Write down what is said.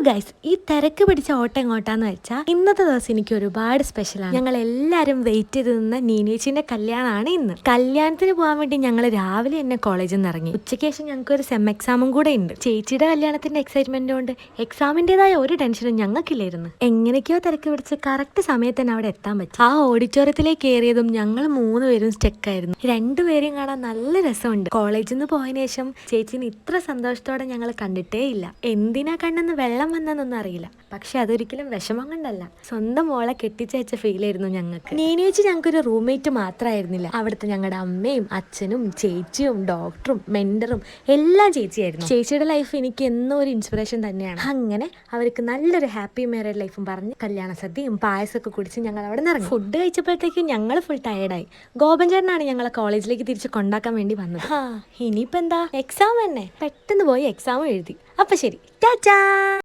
Guys, ഈ തിരക്ക് പിടിച്ച ഓട്ടം എങ്ങോട്ടാന്ന് വെച്ചാൽ ഇന്നത്തെ ദിവസം എനിക്ക് ഒരുപാട് സ്പെഷ്യലാണ്. ഞങ്ങൾ എല്ലാവരും വെയിറ്റ് ചെയ്ത് നിന്ന നീനേച്ചിന്റെ കല്യാണമാണ് ഇന്ന്. കല്യാണത്തിന് പോകാൻ വേണ്ടി ഞങ്ങൾ രാവിലെ തന്നെ കോളേജിൽ നിന്ന് ഇറങ്ങി. ഉച്ചയ്ക്ക് ശേഷം ഞങ്ങൾക്ക് ഒരു സെം എക്സാമും കൂടെ ഉണ്ട്. ചേച്ചിയുടെ കല്യാണത്തിന്റെ എക്സൈറ്റ്മെന്റ് കൊണ്ട് എക്സാമിന്റേതായ ഒരു ടെൻഷനും ഞങ്ങൾക്കില്ലായിരുന്നു. എങ്ങനെയൊക്കെയോ തിരക്ക് പിടിച്ച് കറക്റ്റ് സമയത്ത് തന്നെ അവിടെ എത്താൻ പറ്റും. ആ ഓഡിറ്റോറിയത്തിലേക്ക് കയറിയതും ഞങ്ങൾ 3 പേരും സ്റ്റെക്കായിരുന്നു. 2 പേരെയും കാണാൻ നല്ല രസമുണ്ട്. കോളേജിൽ നിന്ന് പോയതിനു ശേഷം ചേച്ചിന് ഇത്ര സന്തോഷത്തോടെ ഞങ്ങൾ കണ്ടിട്ടേ ഇല്ല. എന്തിനാ കണ്ണെന്ന് വെള്ളം വന്നെന്നൊന്നും അറിയില്ല. പക്ഷെ അതൊരിക്കലും വിഷമം കൊണ്ടല്ല, സ്വന്തം മോളെ കെട്ടിച്ചയച്ച ഫീൽ ആയിരുന്നു ഞങ്ങൾക്ക്. നീനേച്ചി ഞങ്ങൾക്കൊരു റൂംമേറ്റ് മാത്രമായിരുന്നില്ല, അവിടുത്തെ ഞങ്ങളുടെ അമ്മയും അച്ഛനും ചേച്ചിയും ഡോക്ടറും മെന്ററും എല്ലാം ചേച്ചിയായിരുന്നു. ചേച്ചിയുടെ ലൈഫ് എനിക്ക് എന്നോ ഒരു ഇൻസ്പിറേഷൻ തന്നെയാണ്. അങ്ങനെ അവർക്ക് നല്ലൊരു ഹാപ്പി മാരീഡ് ലൈഫും പറഞ്ഞ് കല്യാണ സദ്യയും പായസമൊക്കെ കുടിച്ച് ഞങ്ങൾ അവിടെ നിന്ന് ഇറങ്ങി. ഫുഡ് കഴിച്ചപ്പോഴത്തേക്കും ഞങ്ങൾ ഫുൾ ടയർഡായി. ഗോപൻ ചേട്ടനാണ് ഞങ്ങളെ കോളേജിലേക്ക് തിരിച്ച് കൊണ്ടാക്കാൻ വേണ്ടി വന്നത്. ഇനിയിപ്പോ എന്താ, എക്സാം തന്നെ. പെട്ടെന്ന് പോയി എക്സാം എഴുതി. അപ്പൊ ശരി, ടാറ്റാ.